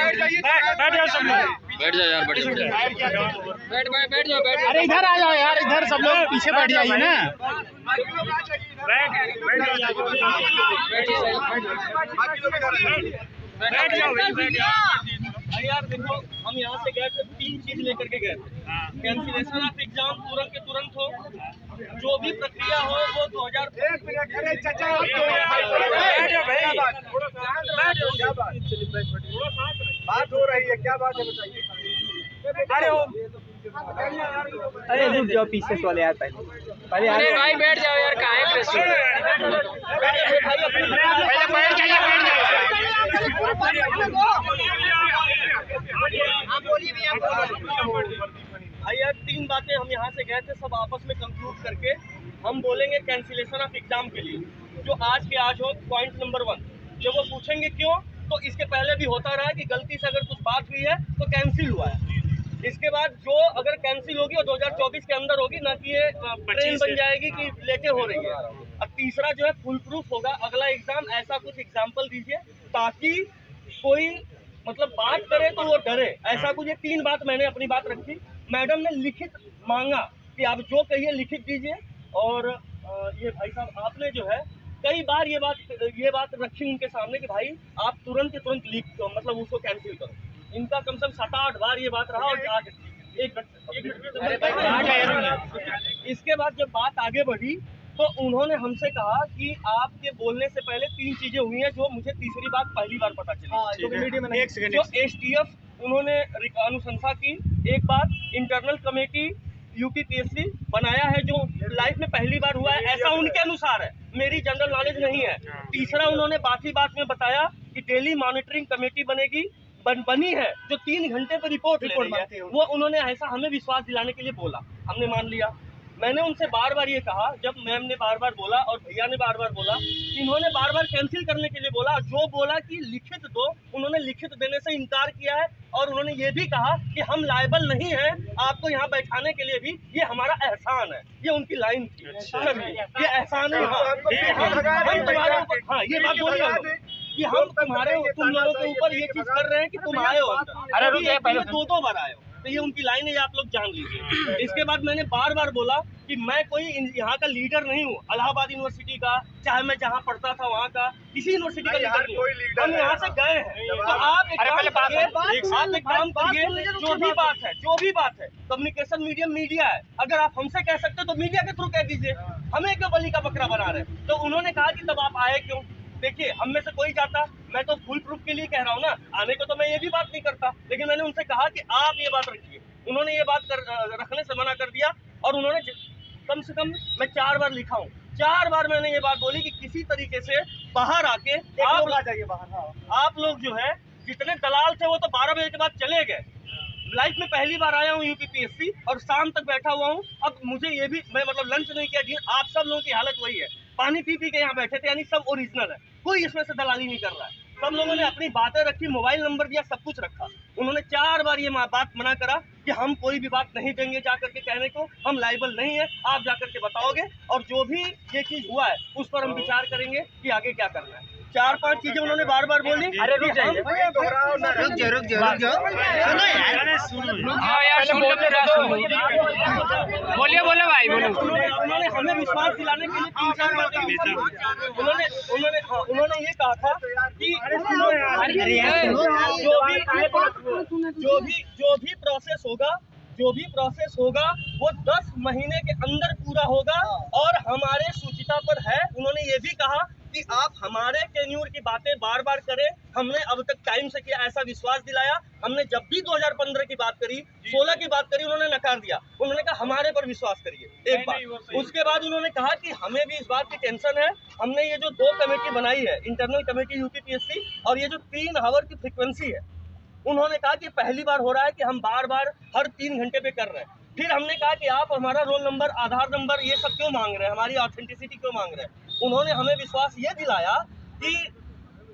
बैठ जाओ सब लोग, बैठ जाओ यार, बैठ जाओ। अरे इधर आ जाओ यार, इधर सब लोग पीछे बैठ जाइए ना। बैठ जाओ यार देखो, हम यहाँ से गए थे 3 चीज लेकर के गए थे। कैंसिलेशन ऑफ एग्जाम तुरंत के तुरंत हो, जो भी प्रक्रिया हो वो 2000। बात हो रही है, क्या बात है बताइए। अरे रुक जाओ पीछे वाले यार, पहले अरे भाई बैठ जाओ यार, कहाँ है प्रेस? भाई यार 3 बातें हम यहाँ से गए थे, सब आपस में कंक्लूड करके हम बोलेंगे कैंसिलेशन ऑफ एग्जाम के लिए, जो आज के आज हो। पॉइंट नंबर 1, जब वो पूछेंगे क्यों, तो इसके पहले भी होता रहा है कि गलती से अगर कुछ बात हुई है तो कैंसिल हुआ है। इसके बाद जो अगर कैंसिल होगी वो 2024 के अंदर होगी, ना कि ये ट्रेन बन जाएगी कि लेटे हो रही है। अब तीसरा जो है फुल प्रूफ होगा अगला एग्जाम। ऐसा कुछ एग्जाम्पल दीजिए ताकि कोई मतलब बात करे तो वो डरे, ऐसा कुछ। ये 3 बात मैंने अपनी बात रखी। मैडम ने लिखित मांगा कि आप जो कहिए लिखित दीजिए, और ये भाई साहब आपने जो है कई बार ये बात रखी उनके सामने कि भाई आप तुरंत के तुरंत लीक मतलब उसको कैंसिल करो। इनका कम से कम 7-8 बार ये बात रहा, और एक मिनट। इसके बाद जब बात आगे बढ़ी तो उन्होंने हमसे कहा कि आपके बोलने से पहले 3 चीजें हुई हैं, जो मुझे तीसरी बात पहली बार पता चली। जो STF उन्होंने अनुशंसा की, एक बात इंटरनल कमेटी UPPSC बनाया है जो लाइफ में पहली बार हुआ है, ऐसा उनके अनुसार है, मेरी जनरल नॉलेज नहीं है। तीसरा उन्होंने बाकी बात में बताया कि डेली मॉनिटरिंग कमेटी बनी है जो 3 घंटे पर रिपोर्ट ले रही है। वो उन्होंने ऐसा हमें विश्वास दिलाने के लिए बोला, हमने मान लिया। मैंने उनसे बार बार ये कहा, जब मैम ने बार बार बोला और भैया ने बार बार बोला, इन्होंने बार बार कैंसिल करने के लिए बोला। जो बोला कि लिखित दो, उन्होंने लिखित देने से इनकार किया है, और उन्होंने ये भी कहा कि हम लायबल नहीं हैं आपको यहाँ बैठाने के लिए भी, ये हमारा एहसान है। ये उनकी लाइन थी। ये एहसान है, हम तुम्हारे ऊपर, हाँ ये बात बोली कि हम तुम लोगों के ऊपर ये चीज कर रहे हैं कि तुम आए हो अंदर। अरे पहले 2 बार आए हो, तो ये उनकी लाइन है, आप लोग जान लीजिए। इसके बाद मैंने बार बार बोला कि मैं कोई यहाँ का लीडर नहीं हूँ, इलाहाबाद यूनिवर्सिटी का, चाहे मैं जहाँ पढ़ता था वहाँ का, किसी यूनिवर्सिटी का लीडर नहीं हूँ। हम यहाँ से गए हैं, तो आप एक काम करिए, जो भी बात है कम्युनिकेशन मीडियम मीडिया है, अगर आप हमसे कह सकते हो तो मीडिया के थ्रू कह दीजिए, हमें क्यों बलि का बकरा बना रहे। तो उन्होंने कहा कि तब आप आए क्यों। देखिए हम में से कोई जाता, मैं तो फुल प्रूफ के लिए कह रहा हूँ ना, आने को तो मैं ये भी बात नहीं करता, लेकिन मैंने उनसे कहा कि आप ये बात रखिए। उन्होंने ये बात रखने से मना कर दिया, और उन्होंने कम से कम मैं 4 बार लिखा हूँ, 4 बार मैंने ये बात बोली कि किसी तरीके से बाहर आके आप लोग जो है जितने दलाल थे वो तो 12 बजे के बाद चले गए। लाइफ में पहली बार आया हूँ UPPSC और शाम तक बैठा हुआ हूँ। अब मुझे ये भी, मैं मतलब लंच नहीं किया, आप सब लोगों की हालत वही है, पानी पी के यहाँ बैठे थे, यानी सब ओरिजिनल है, कोई इसमें से दलाली नहीं कर रहा है। सब लोगों ने अपनी बातें रखी, मोबाइल नंबर दिया, सब कुछ रखा। उन्होंने 4 बार ये बात मना करा कि हम कोई भी बात नहीं देंगे जाकर के कहने को, हम लायबल नहीं है, आप जाकर के बताओगे, और जो भी ये चीज हुआ है उस पर हम विचार करेंगे कि आगे क्या करना है। 4-5 चीजें उन्होंने बार बार बोली। अरे रुक जाओ, बोलिए भाई, बोलो। उन्होंने हमें विश्वास दिलाने के लिए 3-4 बातें उन्होंने ये कहा था कि जो भी प्रोसेस होगा वो 10 महीने के अंदर पूरा होगा, और हमारे सूचिता पर है। उन्होंने ये भी कहा कि आप हमारे टेन्यूर की बातें बार बार करें, हमने अब तक टाइम से किया, ऐसा विश्वास दिलाया। हमने जब भी 2015 की बात करी, 16 की बात करी, उन्होंने नकार दिया। उन्होंने कहा हमारे पर विश्वास करिए, एक बात। उसके बाद उन्होंने कहा कि हमें भी इस बात की टेंशन है, हमने ये जो 2 कमेटी बनाई है, इंटरनल कमेटी UPPSC, और ये जो 3 आवर की फ्रिक्वेंसी है, उन्होंने कहा कि पहली बार हो रहा है कि हम बार बार हर 3 घंटे पे कर रहे हैं। फिर हमने कहा कि आप हमारा रोल नंबर, आधार नंबर, ये सब क्यों मांग रहे हैं, हमारी ऑथेंटिसिटी क्यों मांग रहे हैं। उन्होंने हमें विश्वास ये दिलाया कि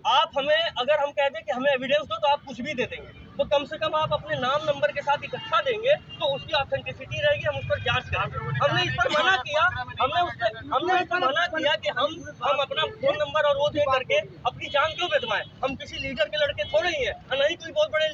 आप हमें, अगर हम कह दें कि हमें एविडेंस दो, तो आप कुछ भी दे देंगे, तो कम से कम आप अपने नाम नंबर के साथ इकट्ठा देंगे तो उसकी ऑथेंटिसिटी रहेगी, हम उस पर जांच करेंगे। हमने इस पर मना किया, हमने इस पर मना किया कि हम अपना फोन नंबर और वो दे करके अपनी जान क्यों बेदवाएं। हम किसी लीडर के लड़के थोड़े ही हैं, नहीं कोई बहुत बड़े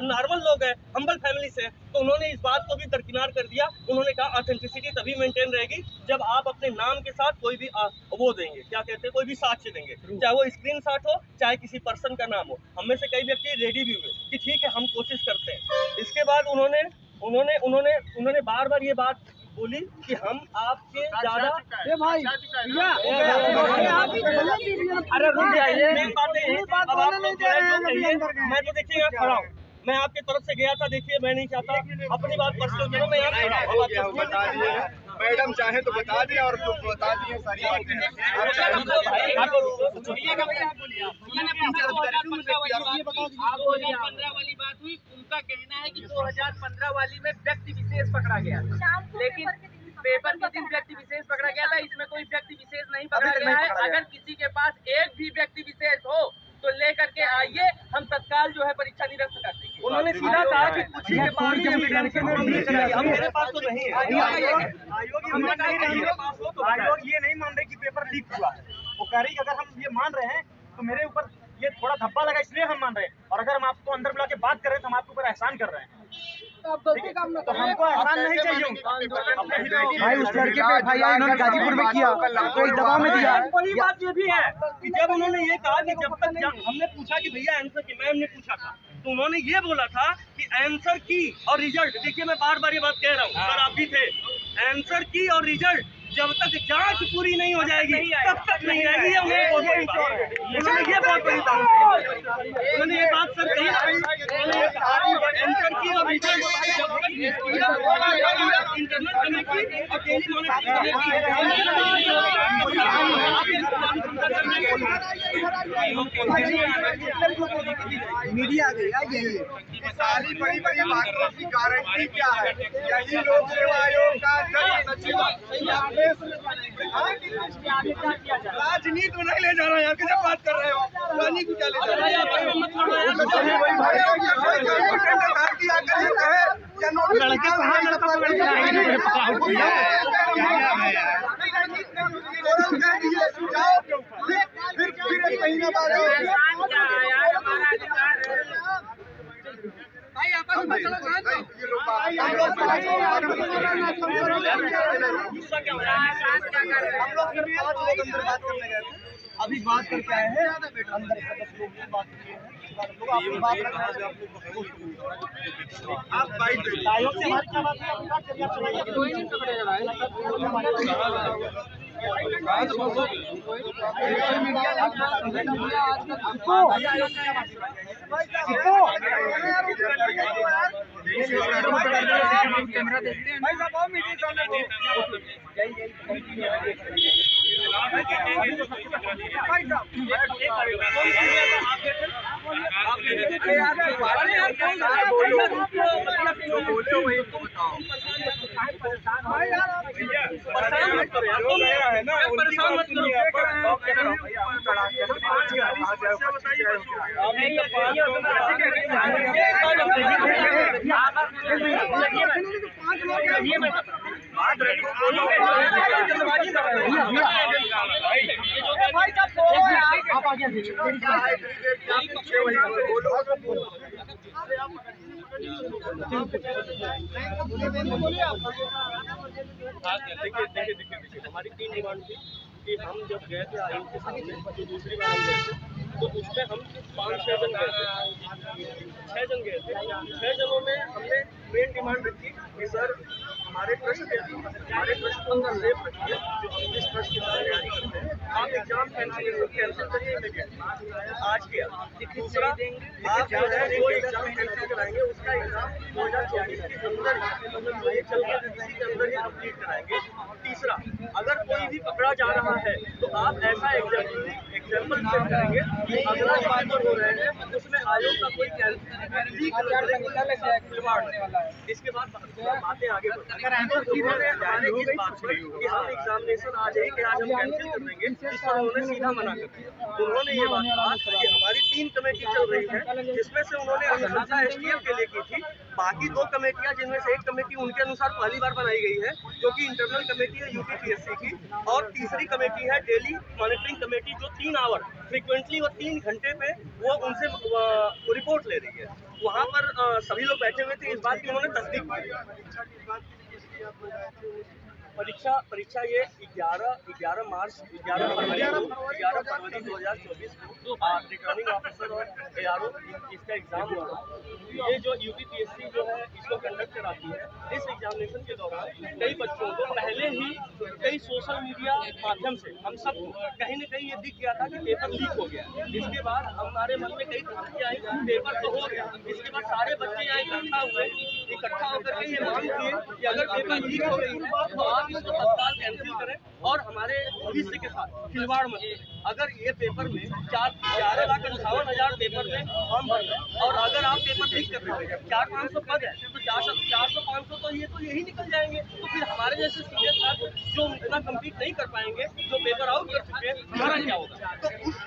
नॉर्मल लोग हैं, हम्बल फैमिली से, तो उन्होंने इस बात को भी दरकिनार कर दिया। उन्होंने कहा ऑथेंटिसिटी तभी मेंटेन रहेगी जब आप अपने नाम के साथ कोई भी वो देंगे, क्या कहते हैं, कोई भी साक्ष्य देंगे, चाहे वो स्क्रीनशॉट हो, चाहे किसी पर्सन का नाम हो। हम में से कई व्यक्ति रेडी भी हुए कि ठीक है हम कोशिश करते हैं। इसके बाद उन्होंने बार-बार ये बात बोली कि हम आपके ज्यादा अरे रुक जाइए, मेन बात है अब आप लोग जो है जो कहिए, मैं तो देखिए यहाँ खड़ा हूँ, मैं आपके तरफ से गया था, देखिए मैं नहीं चाहता अपनी बात पर्सनल करो, मैं यहाँ खड़ा हूँ। मैडम चाहे तो बता दिए और तुम बता दिए सारी बातें। 2015 वाली बात हुई, उनका कहना है कि 2015 वाली में व्यक्ति विशेष पकड़ा गया था, लेकिन पेपर के दिन व्यक्ति विशेष पकड़ा गया था, इसमें कोई व्यक्ति विशेष नहीं पकड़ा गया है। अगर किसी के पास एक भी व्यक्ति विशेष हो तो लेकर के आइए, हम तत्काल जो है परीक्षा निरस्त कर देंगे। उन्होंने सीधा कहा कि कुछ ही के पास हम मेरे पास तो नहीं है, आयोग ये नहीं मान रहे कि पेपर लीक हुआ है। वो कह रही अगर हम ये मान रहे हैं तो मेरे ऊपर ये थोड़ा धब्बा लगा इसलिए हम मान रहे हैं, और अगर हम आपको अंदर बुला के बात कर रहे हैं तो हम आपके ऊपर एहसान कर रहे हैं, तो हमको एहसान नहीं चाहिए। भाई उस लड़के पे एफआईआर इन्होंने गाजीपुर में किया, कोई दबाव में दिया। वही बात ये भी है कि जब उन्होंने ये कहा कि जब तक हमने पूछा कि भैया आंसर की, मैम ने पूछा था, तो उन्होंने ये बोला था कि आंसर की और रिजल्ट, देखिए मैं बार बार ये बात कह रहा हूँ, सर आप भी थे, आंसर की और रिजल्ट जब तक जांच पूरी नहीं हो जाएगी तब तक नहीं आएगी। ये उन्होंने ये बहुत बड़ी बात कही, उन्होंने ये बात सर कही, आंसर की और रिजल्ट जब तक इंटरनल कमेटी और मीडिया आ गई सारी बड़ी बड़ी बातों की गारंटी क्या है? यही लोक सेवा आयोग का अध्यक्ष सचिव राजनीति में नहीं ले जा रहा है, कैसे बात कर रहे हो? राजनीति क्या ले जा रहा अभी बात करके आए हैं अंदर बात आप बाइट आयोग से हमारी क्या बात है? कोई नहीं कैमरा देखते हैं भाई साहब, देखिए हमारी 3 डिमांड थी कि हम जब गए थे आयोग के सामने, जो दूसरी बार हम गए थे, तो उसमें हम 5-6 जन गए थे, 6 जन गए थे। 6 जनों में हमने मेन डिमांड रखी कि सर हमारे प्रश्न को अंदर सेफ रखिए, जो हम जिस प्रश्न की तैयारी करते हैं, आप एग्जाम कैंसिल करिए इमीडिएट आज किया। दूसरा, आप जो है जो एग्जाम कैंसिल कराएंगे उसका एग्जाम 2024 के अंदर जो ये चल रहा है इसी के अंदर ही कंप्लीट कराएंगे। तीसरा, अगर कोई भी पकड़ा जा रहा है तो आप ऐसा एग्जाम्पल सेट करेंगे कि अगला पेपर हो रहे हैं उसमें आयोग का कोई इसके बाद बातें आगे बढ़ेंगी। कि हम एग्जामिनेशन आज है कि आज हम कैंसिल कर देंगे, इस पर उन्होंने सीधा मना कर दिया। उन्होंने ये बात कहा कि हमारी 3 कमेटी चल रही है, जिसमें से उन्होंने अनुशंसा एसटीएफ के लिए की थी, बाकी 2 कमेटियां जिनमें से एक कमेटी उनके अनुसार पहली बार बनाई गई है जो कि इंटरनल कमेटी है यूपीपीएससी की, और तीसरी कमेटी है डेली मॉनिटरिंग कमेटी जो 3 आवर फ्रिक्वेंटली और 3 घंटे पे वो उनसे रिपोर्ट ले रही है। वहाँ पर सभी लोग बैठे हुए थे, इस बात की उन्होंने तस्दीक की। परीक्षा ये 11 फरवरी 2024 को रिटर्निंग ऑफिसर और ARO इसका एग्जाम हुआ। ये जो यूपीपीएससी जो है इसको कंडक्ट कराती है, इस एग्जामिनेशन के दौरान कई बच्चों को पहले ही कई सोशल मीडिया माध्यम से हम सबको कहीं न कहीं ये दिख गया था कि पेपर लीक हो गया। इसके बाद हमारे मन में कई धमकियाँ आई, पेपर तो हो गया। इसके बाद सारे बच्चे यहाँ इकट्ठा होकर के ये मांग किए कि अगर पेपर लीक हो गई है तो आप इसको तत्काल कैंसिल करें और हमारे भविष्य के साथ खिलवाड़ मत करें। अगर ये पेपर में 11,58,000 पेपर में फॉर्म भर रहे और अगर आप पेपर लीक कर रहे हैं, 400-500 पद है तो 400-500 तो यही निकल जाएंगे। तो फिर हमारे जैसे सीनियर छात्र जो इतना कम्पीट नहीं कर पाएंगे, जो पेपर आउट कर चुके हैं, हमारा क्या होगा? तो उस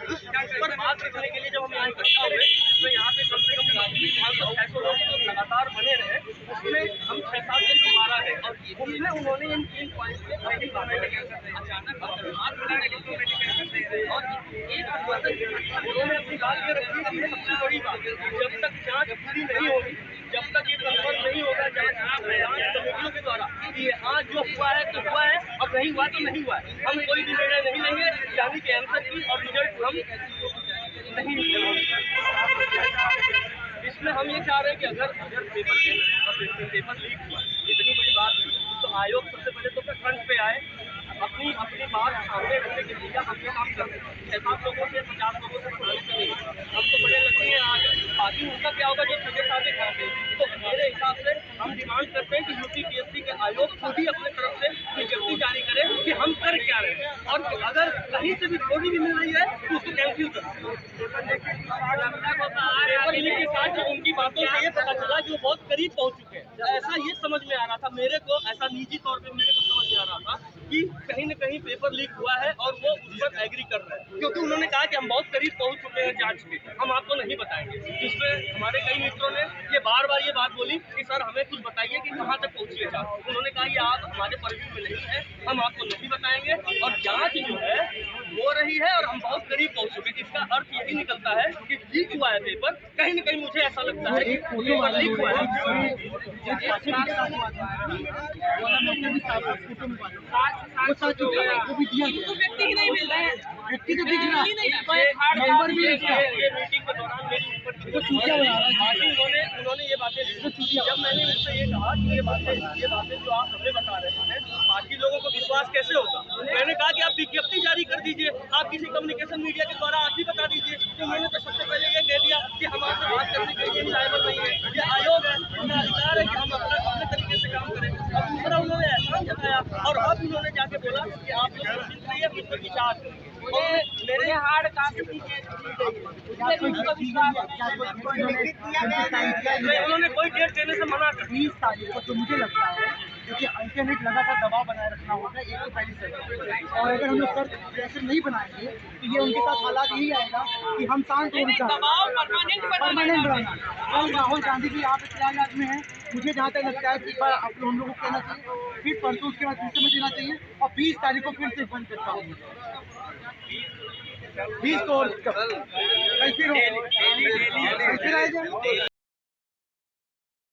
पर बात करने के लिए जब हम यहाँ इकट्ठा हुए तो यहाँ पे कम से कम 500-600 लोग जो लगातार बने रहे, उसमें हम 6-7 दिन दोबारा है और उसमें उन्होंने इन 3 पॉइंट पे अचानक और उन्होंने अपनी बात ये रखी कि ये सबसे बड़ी बात है, जब तक जांच पूरी नहीं होगी, जब तक ये कंफर्म नहीं होगा जांच कमेटियों के द्वारा कि हाँ जो हुआ है तो हुआ है, अब नहीं हुआ तो नहीं हुआ है, हम कोई भी निर्णय नहीं लेंगे। यानी कि आंसर की और रिजल्ट हम नहीं लेंगे। इसमें हम ये चाह रहे हैं कि अगर पेपर लीक हुआ, इतनी बड़ी बात हुई, तो आयोग सबसे पहले तो फ्रंट पे आए, अपनी बात सामने रखने के लिए हम ये काम करते हैं। 6-7 लोगों से 50 लोगों से सुनाने से नहीं, हम तो बड़े लगे हैं आज, बाकी उनका क्या होगा जो छोटे साथी खाते। तो मेरे हिसाब से हम डिमांड करते हैं कि यूपीपीएससी के आयोग खुद ही अपने तरफ से विज्ञप्ति जारी करे कि हम कर क्या रहे हैं और अगर कहीं से भी थोड़ी भी मिल रही है तो उसको कैंसिल करें। पेपर लीक के साथ जो उनकी बातों से ये पता चला कि वो बहुत करीब पहुंच चुके हैं, ऐसा ये समझ में आ रहा था मेरे को, ऐसा निजी तौर पे मेरे को समझ में आ रहा था कि कहीं न कहीं पेपर लीक हुआ है और वो उस पर एग्री कर रहे हैं, क्योंकि उन्होंने कहा कि हम बहुत करीब पहुंच चुके हैं जांच के, हम आपको नहीं बताएंगे। जिसमें हमारे कई मित्रों ने ये बार-बार ये बात बोली कि सर हमें कुछ बताइए कि कहाँ तक पहुंची है जांच। उन्होंने कहा ये आप हमारे परिव्यू में नहीं है, हम आपको नहीं बताएंगे और जांच जो है हो रही है और हम बहुत करीब पहुंच चुके हैं। इसका अर्थ यही निकलता है कि लीक हुआ है पेपर, कहीं न कहीं मुझे ऐसा लगता है कि पेपर लीक हुआ है। वो भी दिया गया, व्यक्ति ही नहीं मिल रहे हैं, व्यक्ति तो दिख रहा है, नंबर भी इसका ये मीटिंग के दौरान मेरी ऊपर वो चूतिया बना रहा है। बाकी उन्होंने ये बातें जब मैंने उनसे ये कहा कि ये बातें जो आप हमें बता रहे हैं बाकी लोगों को विश्वास कैसे होगा, मैंने कहा कि आप विज्ञप्ति जारी कर दीजिए, आप किसी कम्युनिकेशन मीडिया के द्वारा आप ही बता दीजिए। तो उन्होंने तो सबसे पहले ये कह दिया कि हमारे बात करने के लिए लायबल नहीं है, ये आयोग है, हमें अधिकार है कि हम अपने तरीके से काम करें। अब दूसरा उन्होंने एहसान जताया और अब उन्होंने जाके बोला कि आप लोग निश्चिंत रहिए, हम इस पर विचार करेंगे। मेरे हार्ड काफी उन्होंने कोई डेट देने से मना कर 20 तारीख को, तो मुझे लगता है क्योंकि अल्टरनेट लगातार दबाव बनाए रखना होगा एक तो पहली से, और अगर हम लोग सर प्रेशर नहीं बनाएंगे तो ये उनके साथ हालात यही आएगा कि हम शांत हो परमानेंट बनाना। कल राहुल गांधी जी यहाँ पे प्रयागराज में है, मुझे जहाँ तक लगता है कि हम लोगों को कहना चाहिए, फिर परसों उसके बाद फिर में देना चाहिए और 20 तारीख को फिर से बंद करता हूँ 20 को कल फिर